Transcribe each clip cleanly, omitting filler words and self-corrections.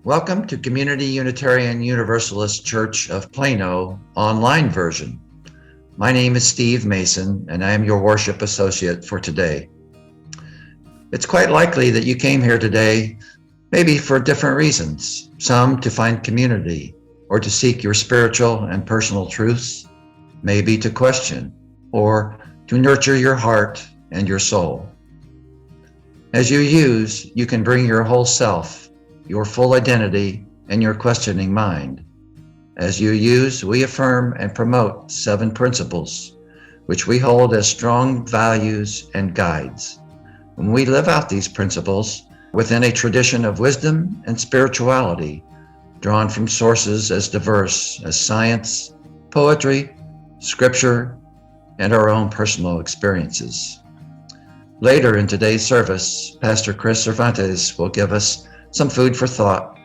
Welcome to Community Unitarian Universalist Church of Plano online version. My name is Steve Mason, and I am your worship associate for today. It's quite likely that you came here today maybe for different reasons, some to find community or to seek your spiritual and personal truths, maybe to question or to nurture your heart and your soul. As you can bring your whole self, your full identity, and your questioning mind. As we affirm and promote 7 principles, which we hold as strong values and guides. When we live out these principles within a tradition of wisdom and spirituality, drawn from sources as diverse as science, poetry, scripture, and our own personal experiences. Later in today's service, Pastor Kris Cervantes will give us some food for thought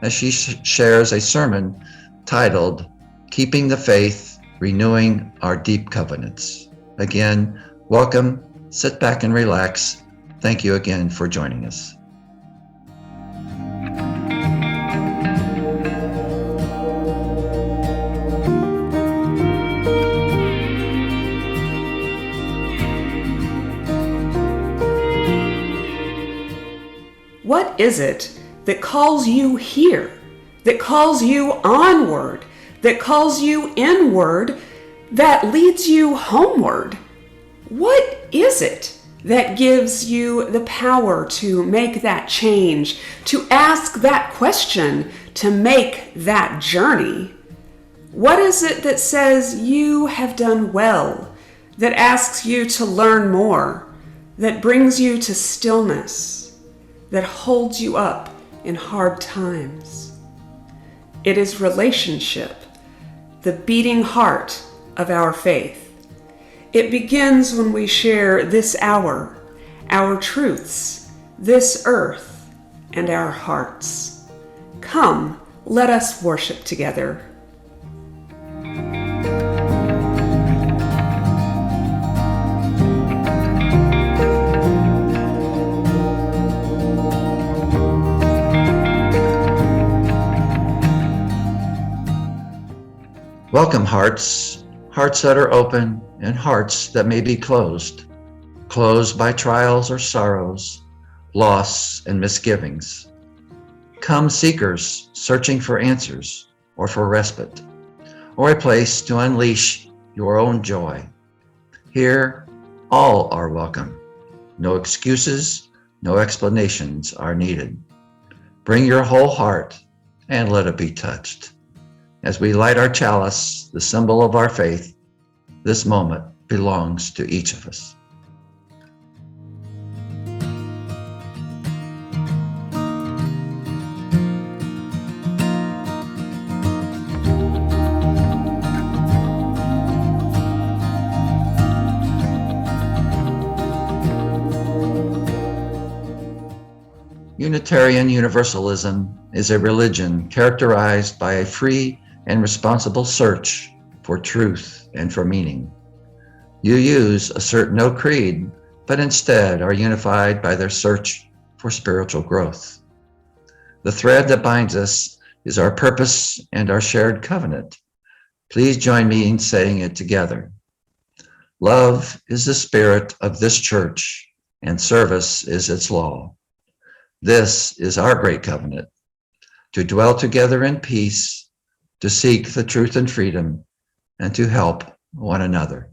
as she shares a sermon titled, Keeping the Faith, Renewing Our Deep Covenants. Again, welcome, sit back and relax. Thank you again for joining us. What is it that calls you here, that calls you onward, that calls you inward, that leads you homeward? What is it that gives you the power to make that change, to ask that question, to make that journey? What is it that says you have done well, that asks you to learn more, that brings you to stillness, that holds you up in hard times? It is relationship, the beating heart of our faith. It begins when we share this hour, our truths, this earth, and our hearts. Come, let us worship together. Welcome, hearts that are open and hearts that may be closed by trials or sorrows, loss and misgivings. Come, seekers searching for answers or for respite, or a place to unleash your own joy. Here, all are welcome. No excuses, no explanations are needed. Bring your whole heart and let it be touched. As we light our chalice, the symbol of our faith, this moment belongs to each of us. Unitarian Universalism is a religion characterized by a free and responsible search for truth and for meaning. UUs assert no creed, but instead are unified by their search for spiritual growth. The thread that binds us is our purpose and our shared covenant. Please join me in saying it together. Love is the spirit of this church, and service is its law. This is our great covenant, to dwell together in peace, to seek the truth and freedom, and to help one another.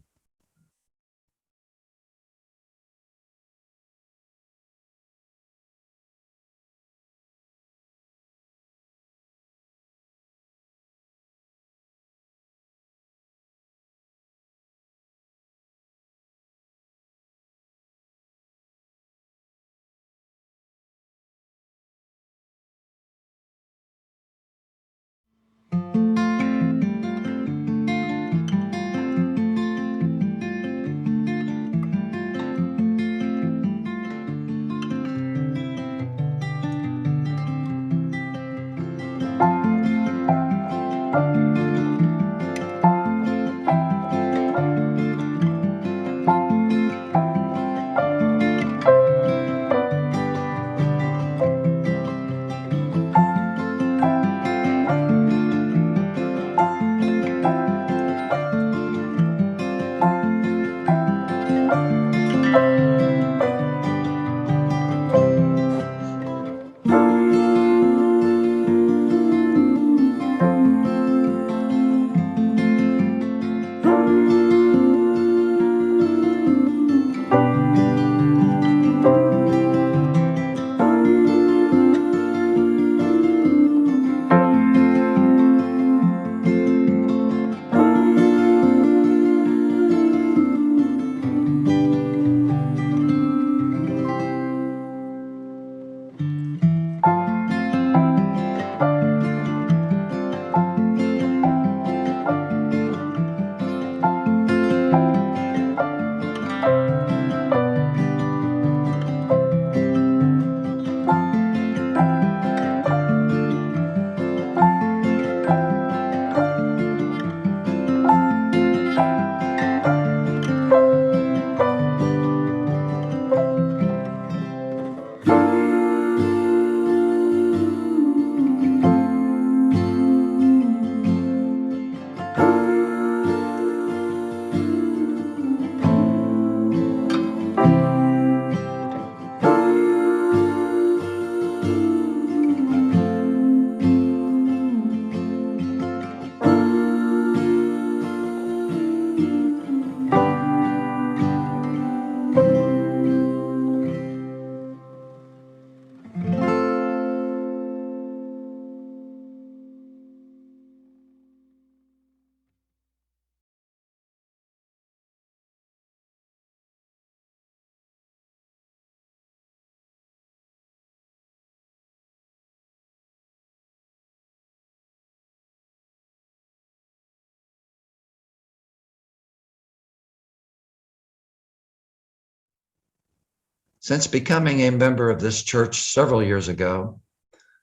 Since becoming a member of this church several years ago,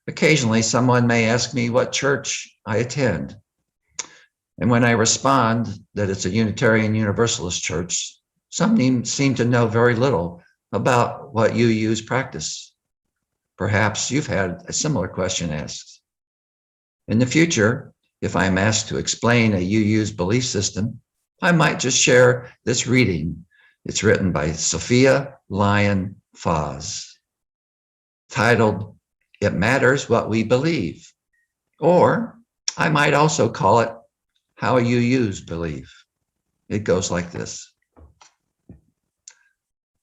occasionally someone may ask me what church I attend. And when I respond that it's a Unitarian Universalist church, some seem to know very little about what UU's practice. Perhaps you've had a similar question asked. In the future, if I'm asked to explain a UU's belief system, I might just share this reading. It's written by Sophia Lyon Foz, titled, "It Matters What We Believe." Or I might also call it How UUs Believe. It goes like this.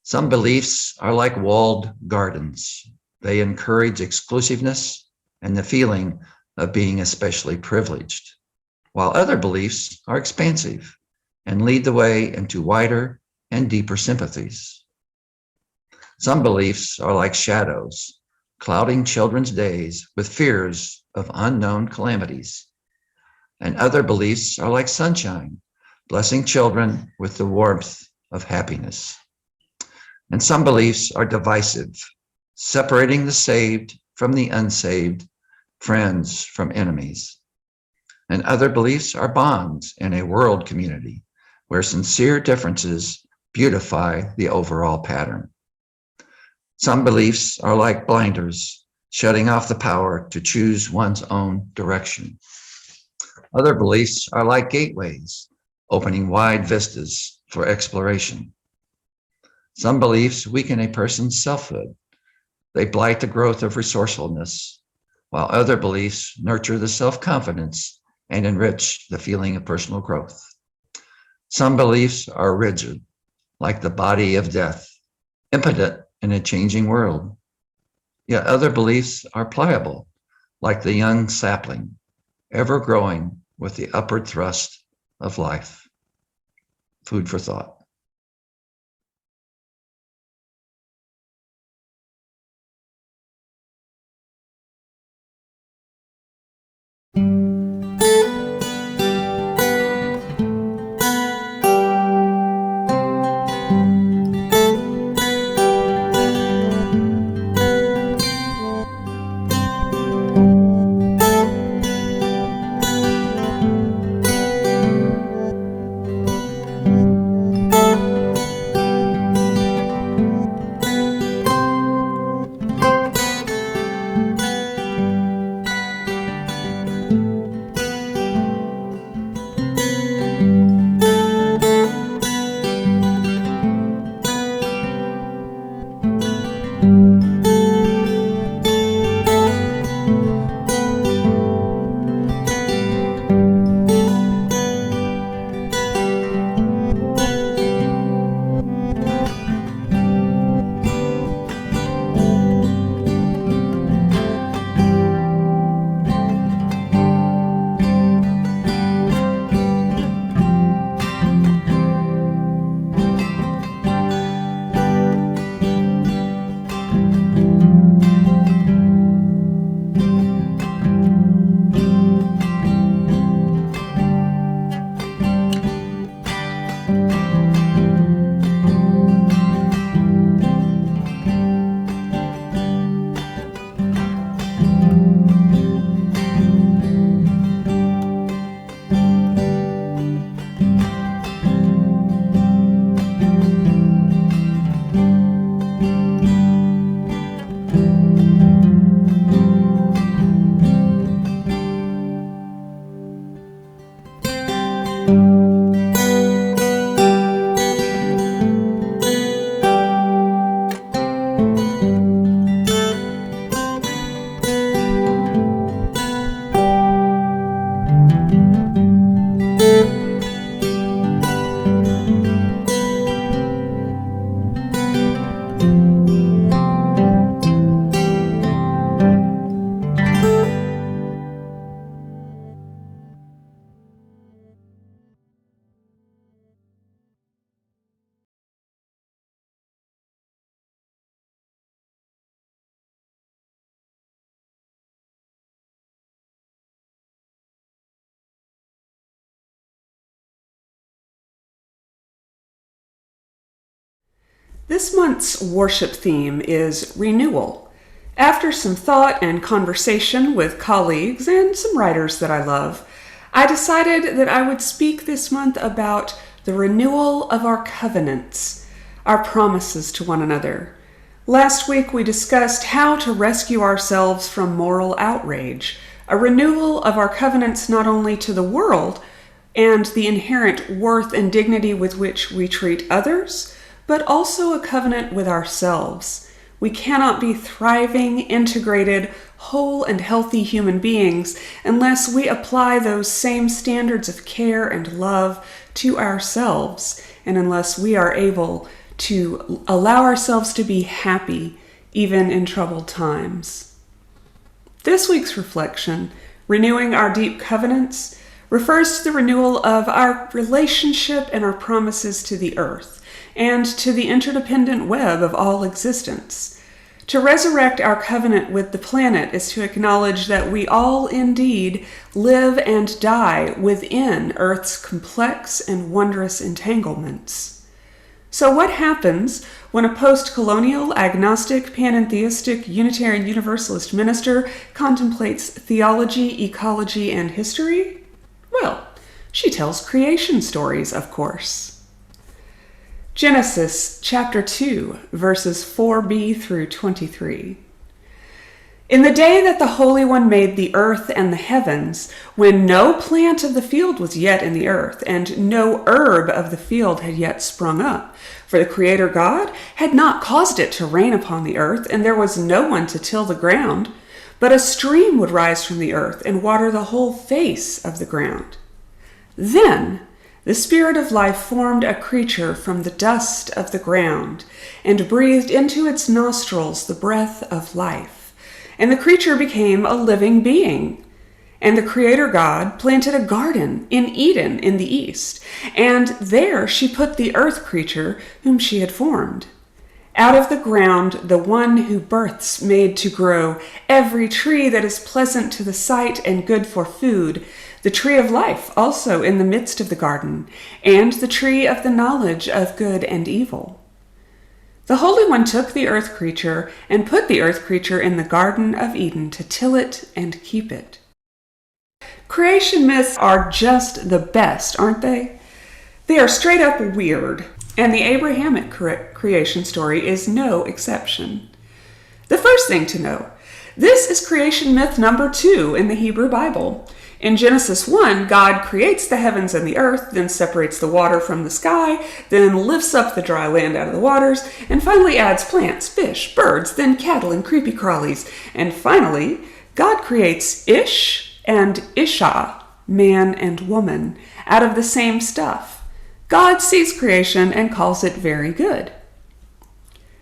Some beliefs are like walled gardens. They encourage exclusiveness and the feeling of being especially privileged, while other beliefs are expansive and lead the way into wider and deeper sympathies. Some beliefs are like shadows, clouding children's days with fears of unknown calamities. And other beliefs are like sunshine, blessing children with the warmth of happiness. And some beliefs are divisive, separating the saved from the unsaved, friends from enemies. And other beliefs are bonds in a world community where sincere differences beautify the overall pattern. Some beliefs are like blinders, shutting off the power to choose one's own direction. Other beliefs are like gateways, opening wide vistas for exploration. Some beliefs weaken a person's selfhood. They blight the growth of resourcefulness, while other beliefs nurture the self-confidence and enrich the feeling of personal growth. Some beliefs are rigid, like the body of death, impotent in a changing world. Yet other beliefs are pliable, like the young sapling, ever growing with the upward thrust of life. Food for thought. This month's worship theme is renewal. After some thought and conversation with colleagues and some writers that I love, I decided that I would speak this month about the renewal of our covenants, our promises to one another. Last week we discussed how to rescue ourselves from moral outrage, a renewal of our covenants not only to the world and the inherent worth and dignity with which we treat others, but also a covenant with ourselves. We cannot be thriving, integrated, whole and healthy human beings unless we apply those same standards of care and love to ourselves, and unless we are able to allow ourselves to be happy even in troubled times. This week's reflection, Renewing Our Deep Covenants, refers to the renewal of our relationship and our promises to the earth and to the interdependent web of all existence. To resurrect our covenant with the planet is to acknowledge that we all indeed live and die within Earth's complex and wondrous entanglements. So what happens when a post-colonial, agnostic, panentheistic, Unitarian Universalist minister contemplates theology, ecology, and history? Well, she tells creation stories, of course. Genesis chapter 2, verses 4b through 23. In the day that the Holy One made the earth and the heavens, when no plant of the field was yet in the earth, and no herb of the field had yet sprung up, for the Creator God had not caused it to rain upon the earth, and there was no one to till the ground, but a stream would rise from the earth and water the whole face of the ground. Then the Spirit of life formed a creature from the dust of the ground, and breathed into its nostrils the breath of life. And the creature became a living being. And the Creator God planted a garden in Eden in the east, and there she put the earth creature whom she had formed. Out of the ground the one who births made to grow every tree that is pleasant to the sight and good for food, the tree of life also in the midst of the garden, and the tree of the knowledge of good and evil. The Holy One took the earth creature and put the earth creature in the Garden of Eden to till it and keep it. Creation myths are just the best, aren't they? They are straight up weird, and the Abrahamic creation story is no exception. The first thing to know, this is creation myth number 2 in the Hebrew Bible. In Genesis 1, God creates the heavens and the earth, then separates the water from the sky, then lifts up the dry land out of the waters, and finally adds plants, fish, birds, then cattle and creepy crawlies. And finally, God creates Ish and Isha, man and woman, out of the same stuff. God sees creation and calls it very good.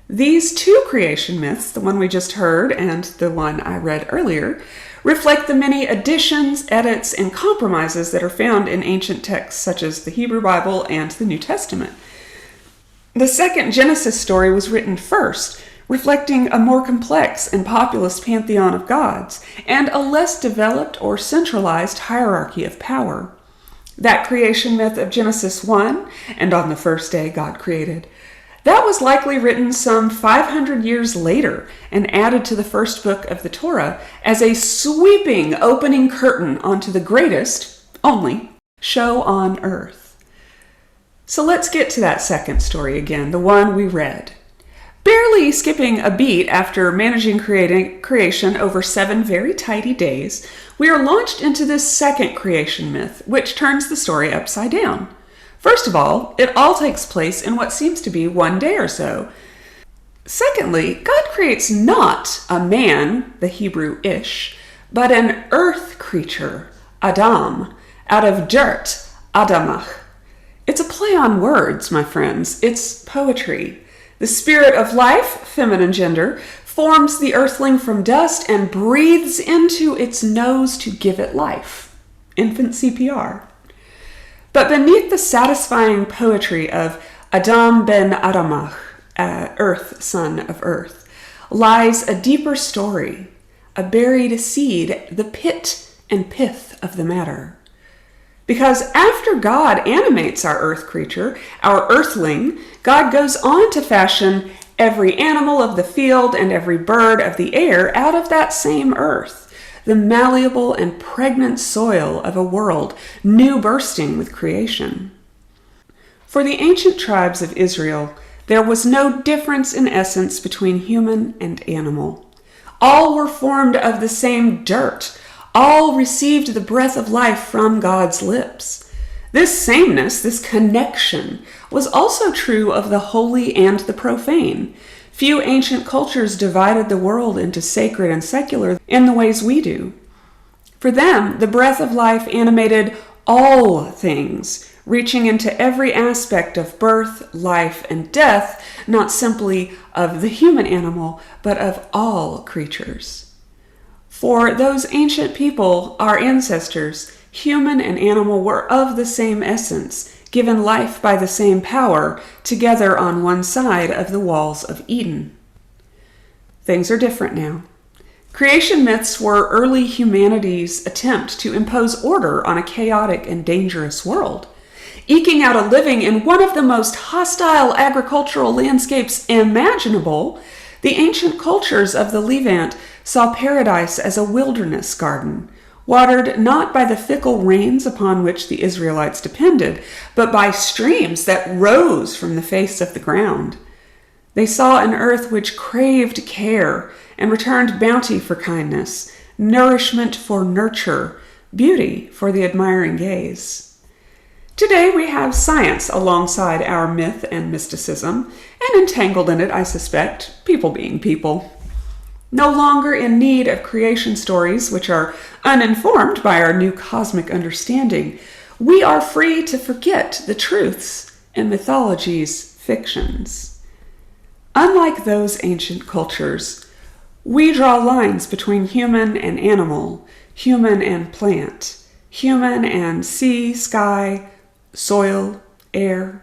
These two creation myths, the one we just heard and the one I read earlier, reflect the many additions, edits, and compromises that are found in ancient texts such as the Hebrew Bible and the New Testament. The second Genesis story was written first, reflecting a more complex and populous pantheon of gods and a less developed or centralized hierarchy of power. That creation myth of Genesis 1, and on the first day God created, that was likely written some 500 years later and added to the first book of the Torah as a sweeping opening curtain onto the greatest, only, show on earth. So let's get to that second story again, the one we read. Barely skipping a beat after managing creation over 7 very tidy days, we are launched into this second creation myth, which turns the story upside down. First of all, it all takes place in what seems to be 1 day or so. Secondly, God creates not a man, the Hebrew Ish, but an earth creature, Adam, out of dirt, Adamach. It's a play on words, my friends. It's poetry. The spirit of life, feminine gender, forms the earthling from dust and breathes into its nose to give it life. Infant CPR. But beneath the satisfying poetry of Adam ben Adamach, earth, son of earth, lies a deeper story, a buried seed, the pit and pith of the matter. Because after God animates our earth creature, our earthling, God goes on to fashion every animal of the field and every bird of the air out of that same earth, the malleable and pregnant soil of a world new bursting with creation. For the ancient tribes of Israel, there was no difference in essence between human and animal. All were formed of the same dirt. All received the breath of life from God's lips. This sameness, this connection, was also true of the holy and the profane. Few ancient cultures divided the world into sacred and secular in the ways we do. For them, the breath of life animated all things, reaching into every aspect of birth, life, and death, not simply of the human animal, but of all creatures. For those ancient people, our ancestors, human and animal were of the same essence, given life by the same power, together on one side of the walls of Eden. Things are different now. Creation myths were early humanity's attempt to impose order on a chaotic and dangerous world. Eking out a living in one of the most hostile agricultural landscapes imaginable, the ancient cultures of the Levant saw paradise as a wilderness garden, watered not by the fickle rains upon which the Israelites depended, but by streams that rose from the face of the ground. They saw an earth which craved care and returned bounty for kindness, nourishment for nurture, beauty for the admiring gaze. Today we have science alongside our myth and mysticism, and entangled in it, I suspect, people being people. No longer in need of creation stories which are uninformed by our new cosmic understanding, we are free to forget the truths in mythology's fictions. Unlike those ancient cultures, we draw lines between human and animal, human and plant, human and sea, sky, soil, air.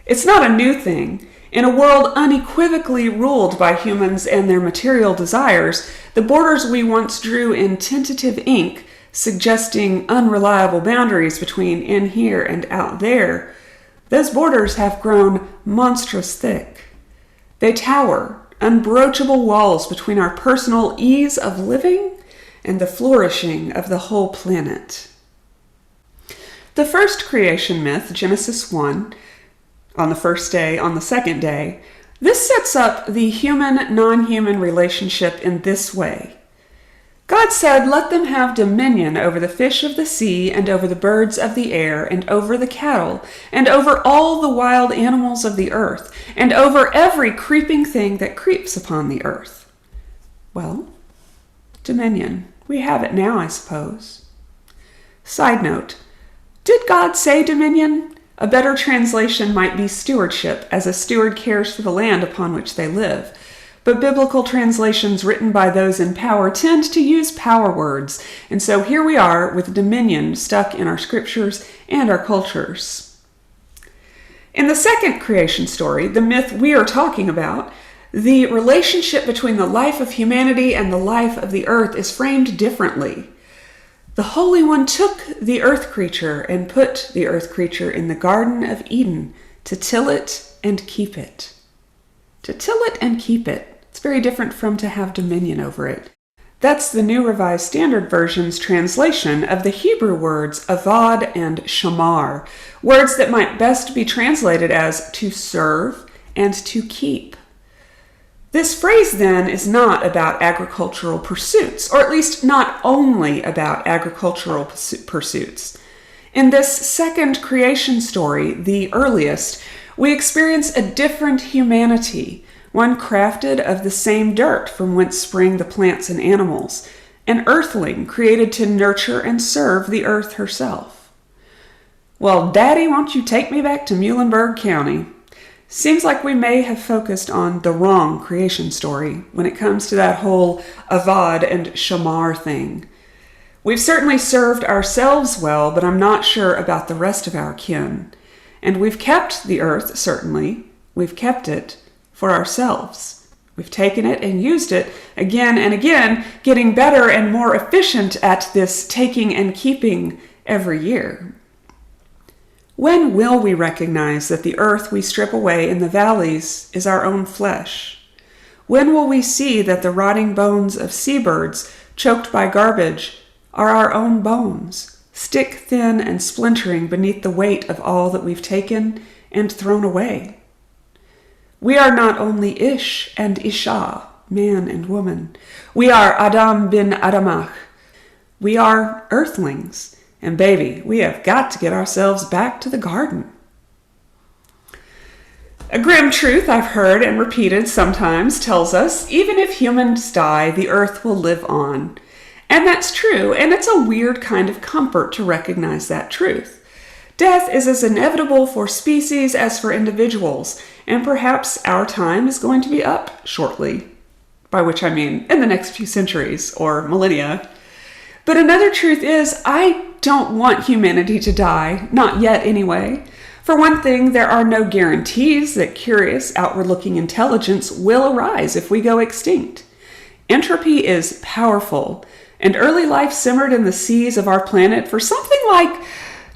It's not a new thing. In a world unequivocally ruled by humans and their material desires, the borders we once drew in tentative ink, suggesting unreliable boundaries between in here and out there, those borders have grown monstrous thick. They tower, unbroachable walls between our personal ease of living and the flourishing of the whole planet. The first creation myth, Genesis 1, on the first day, on the second day, this sets up the human-non-human relationship in this way. God said, "Let them have dominion over the fish of the sea, and over the birds of the air, and over the cattle, and over all the wild animals of the earth, and over every creeping thing that creeps upon the earth." Well, dominion. We have it now, I suppose. Side note, did God say dominion? A better translation might be stewardship, as a steward cares for the land upon which they live. But biblical translations written by those in power tend to use power words, and so here we are with dominion stuck in our scriptures and our cultures. In the second creation story, the myth we are talking about, the relationship between the life of humanity and the life of the earth is framed differently. The Holy One took the earth creature and put the earth creature in the Garden of Eden to till it and keep it. To till it and keep it. It's very different from to have dominion over it. That's the New Revised Standard Version's translation of the Hebrew words avad and shamar, words that might best be translated as to serve and to keep. This phrase, then, is not about agricultural pursuits, or at least not only about agricultural pursuits. In this second creation story, the earliest, we experience a different humanity, one crafted of the same dirt from whence spring the plants and animals, an earthling created to nurture and serve the earth herself. Well, Daddy, won't you take me back to Muhlenberg County? Seems like we may have focused on the wrong creation story when it comes to that whole avad and shamar thing. We've certainly served ourselves well, but I'm not sure about the rest of our kin. And we've kept the earth, certainly. We've kept it for ourselves. We've taken it and used it again and again, getting better and more efficient at this taking and keeping every year. When will we recognize that the earth we strip away in the valleys is our own flesh? When will we see that the rotting bones of seabirds choked by garbage are our own bones, stick thin and splintering beneath the weight of all that we've taken and thrown away? We are not only Ish and Isha, man and woman. We are Adam bin Adamach. We are earthlings. And baby, we have got to get ourselves back to the garden. A grim truth I've heard and repeated sometimes tells us, even if humans die, the earth will live on. And that's true, and it's a weird kind of comfort to recognize that truth. Death is as inevitable for species as for individuals, and perhaps our time is going to be up shortly. By which I mean in the next few centuries or millennia. But another truth is, I don't want humanity to die, not yet anyway. For one thing, there are no guarantees that curious, outward-looking intelligence will arise if we go extinct. Entropy is powerful, and early life simmered in the seas of our planet for something like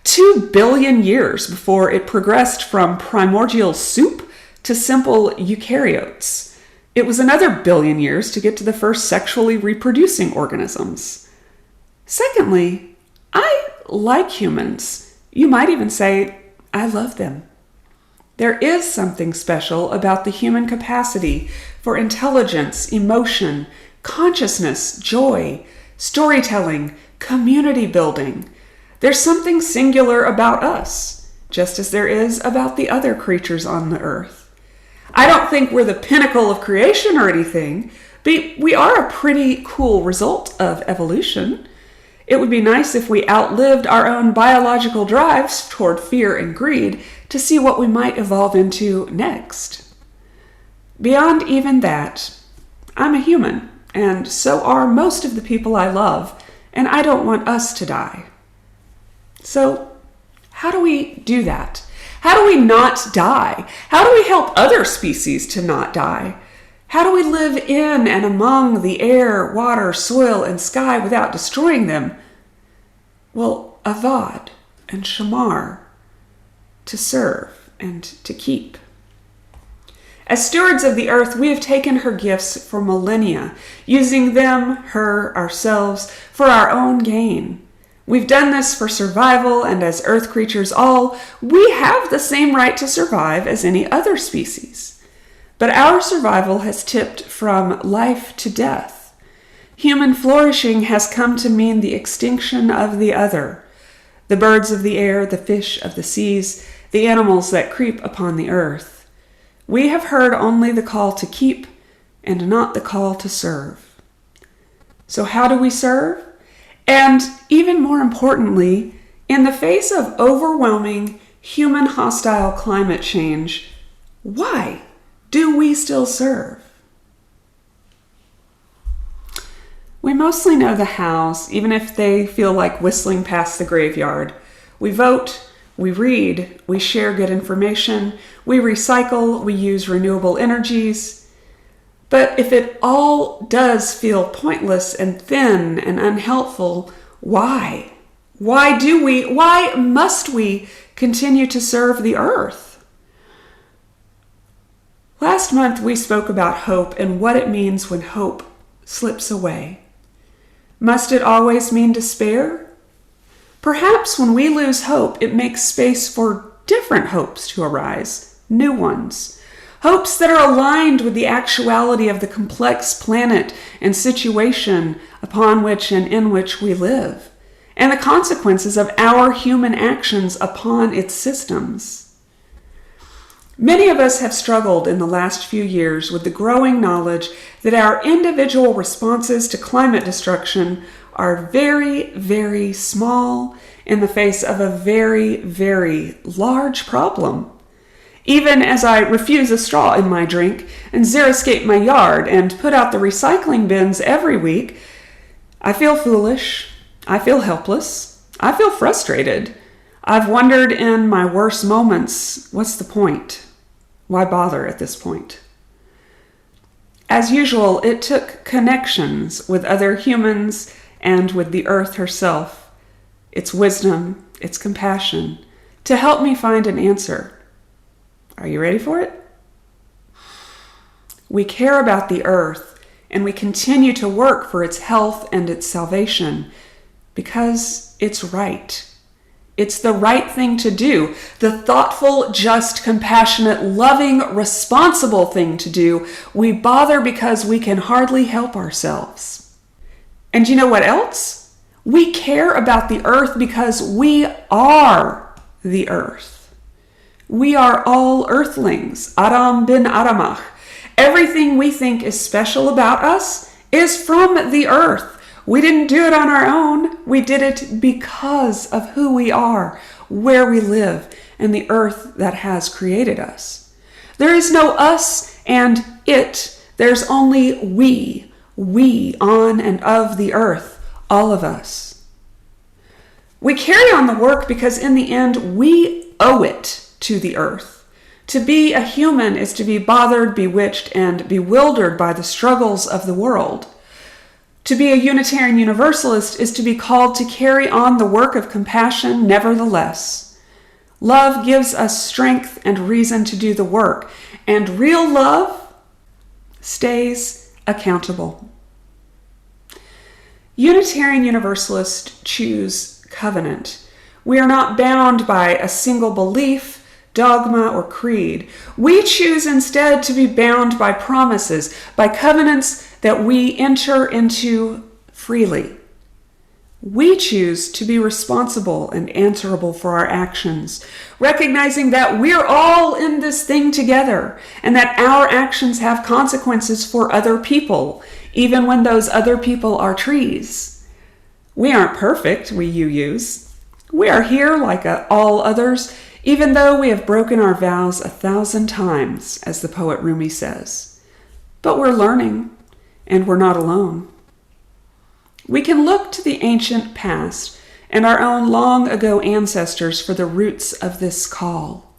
2 billion years before it progressed from primordial soup to simple eukaryotes. It was another billion years to get to the first sexually reproducing organisms. Secondly, I like humans. You might even say, I love them. There is something special about the human capacity for intelligence, emotion, consciousness, joy, storytelling, community building. There's something singular about us, just as there is about the other creatures on the earth. I don't think we're the pinnacle of creation or anything, but we are a pretty cool result of evolution. It would be nice if we outlived our own biological drives toward fear and greed to see what we might evolve into next. Beyond even that, I'm a human, and so are most of the people I love, and I don't want us to die. So, how do we do that? How do we not die? How do we help other species to not die? How do we live in and among the air, water, soil, and sky without destroying them? Well, avad and shamar, to serve and to keep. As stewards of the earth, we have taken her gifts for millennia, using them, her, ourselves, for our own gain. We've done this for survival, and as earth creatures all, we have the same right to survive as any other species. But our survival has tipped from life to death. Human flourishing has come to mean the extinction of the other, the birds of the air, the fish of the seas, the animals that creep upon the earth. We have heard only the call to keep and not the call to serve. So how do we serve? And even more importantly, in the face of overwhelming human hostile climate change, why do we still serve? We mostly know the hows, even if they feel like whistling past the graveyard. We vote, we read, we share good information, we recycle, we use renewable energies. But if it all does feel pointless and thin and unhelpful, why? Why must we continue to serve the earth? Last month we spoke about hope and what it means when hope slips away. Must it always mean despair? Perhaps when we lose hope, it makes space for different hopes to arise, new ones. Hopes that are aligned with the actuality of the complex planet and situation upon which and in which we live, and the consequences of our human actions upon its systems. Many of us have struggled in the last few years with the growing knowledge that our individual responses to climate destruction are very, very small in the face of a very, very large problem. Even as I refuse a straw in my drink and xeriscape my yard and put out the recycling bins every week, I feel foolish, I feel helpless, I feel frustrated. I've wondered in my worst moments, what's the point? Why bother at this point? As usual, it took connections with other humans and with the earth herself, its wisdom, its compassion, to help me find an answer. Are you ready for it? We care about the earth, and we continue to work for its health and its salvation because it's right. It's the right thing to do, the thoughtful, just, compassionate, loving, responsible thing to do. We bother because we can hardly help ourselves. And you know what else? We care about the earth because we are the earth. We are all earthlings, Adam bin Adamach. Everything we think is special about us is from the earth. We didn't do it on our own. We did it because of who we are, where we live, and the earth that has created us. There is no us and it. There's only we on and of the earth, all of us. We carry on the work because in the end, we owe it to the earth. To be a human is to be bothered, bewitched, and bewildered by the struggles of the world. To be a Unitarian Universalist is to be called to carry on the work of compassion nevertheless. Love gives us strength and reason to do the work, and real love stays accountable. Unitarian Universalists choose covenant. We are not bound by a single belief, dogma, or creed. We choose instead to be bound by promises, by covenants that we enter into freely. We choose to be responsible and answerable for our actions, recognizing that we're all in this thing together and that our actions have consequences for other people, even when those other people are trees. We aren't perfect, we use. We are here like all others, even though we have broken our vows 1,000 times, as the poet Rumi says. But we're learning. And we're not alone. We can look to the ancient past and our own long ago ancestors for the roots of this call.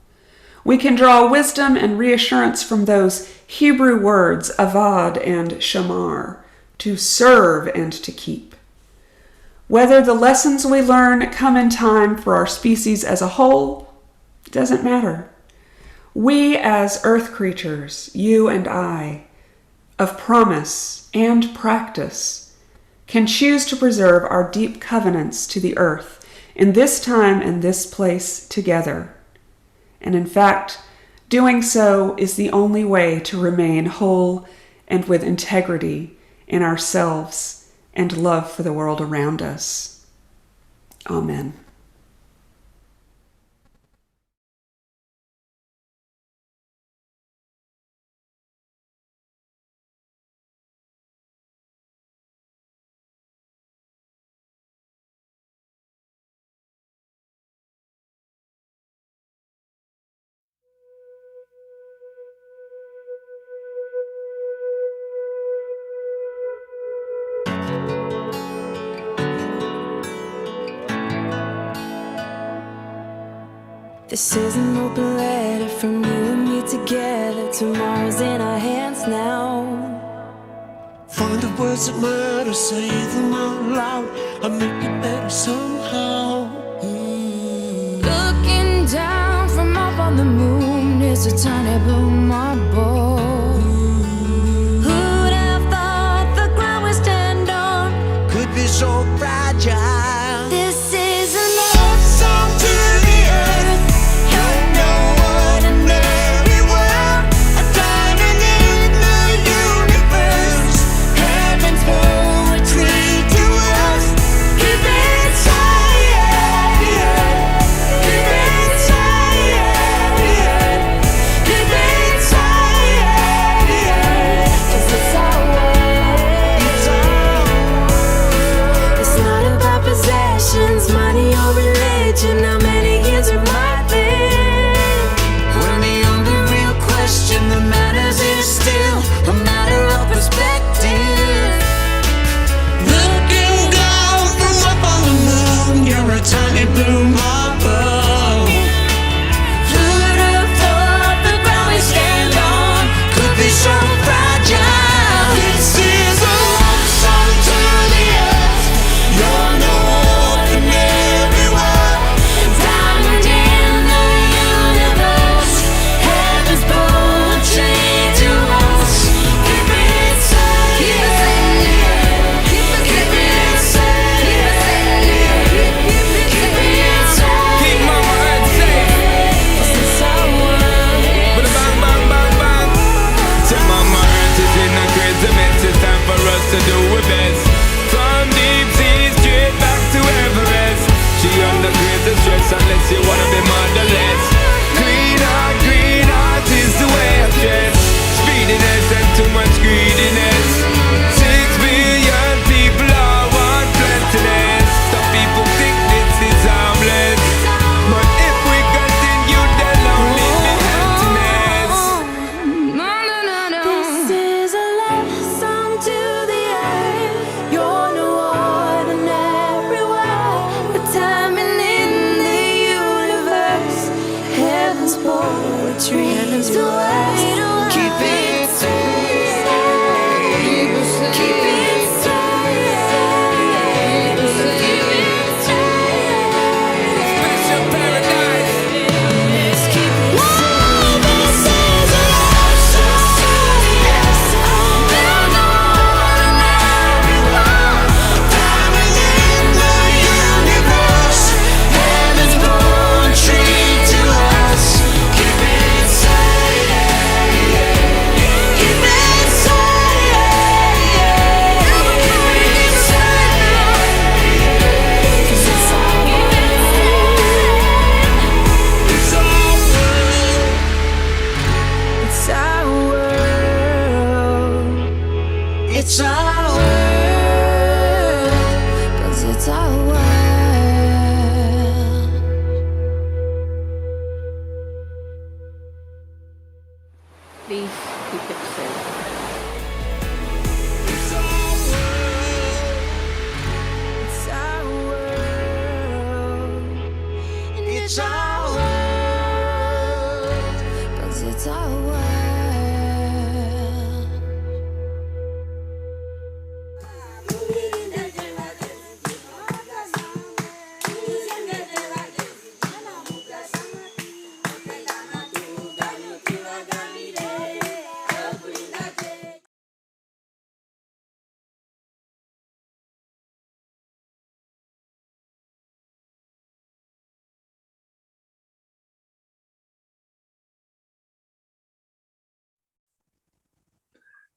We can draw wisdom and reassurance from those Hebrew words, avad and shamar, to serve and to keep. Whether the lessons we learn come in time for our species as a whole, doesn't matter. We as earth creatures, you and I, of promise and practice, can choose to preserve our deep covenants to the earth in this time and this place together. And in fact, doing so is the only way to remain whole and with integrity in ourselves and love for the world around us. Amen. This is an open letter from you and me together. Tomorrow's in our hands now. Find the words that matter, say them out loud. I make it better somehow. Looking down from up on the moon is a tiny blue marble. Who'd have thought the ground we stand on Could be so fragile. This is a love song to the earth. You're no ordinary world, A diamond in the universe. Heaven's poetry to us. Keep it silent. Keep it silent. Keep it silent. It's our world, 'cause it's our world. Please keep it safe. it's our world, It's our world. it's our world. 'Cause it's our world.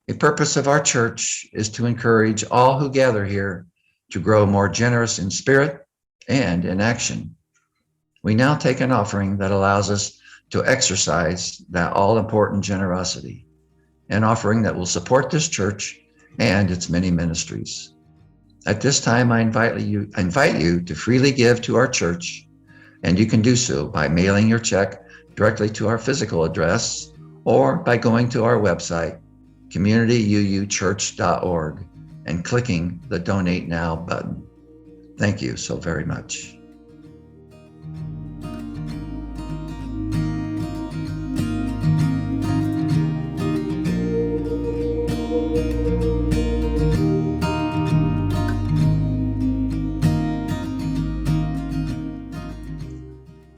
The purpose of our church is to encourage all who gather here to grow more generous in spirit and in action. We now take an offering that allows us to exercise that all-important generosity, an offering that will support this church and its many ministries. At this time, I invite you to freely give to our church, and you can do so by mailing your check directly to our physical address or by going to our website, communityuuchurch.org, and clicking the Donate Now button. Thank you so very much.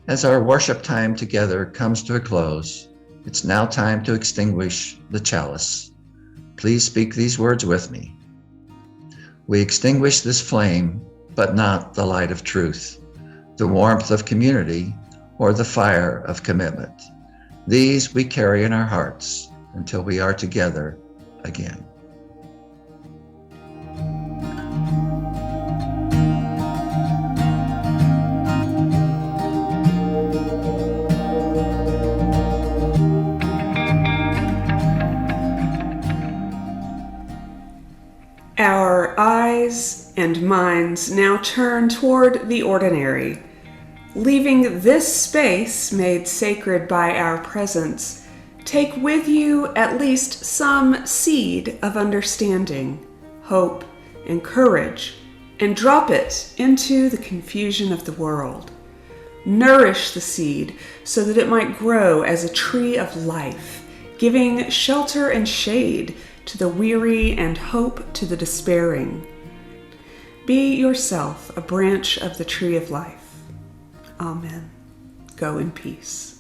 As our worship time together comes to a close, it's now time to extinguish the chalice. Please speak these words with me. We extinguish this flame, but not the light of truth, the warmth of community, or the fire of commitment. These we carry in our hearts until we are together again. Our eyes and minds now turn toward the ordinary. Leaving this space made sacred by our presence, take with you at least some seed of understanding, hope, and courage, and drop it into the confusion of the world. Nourish the seed so that it might grow as a tree of life, giving shelter and shade to the weary and hope to the despairing. Be yourself a branch of the tree of life. Amen. Go in peace.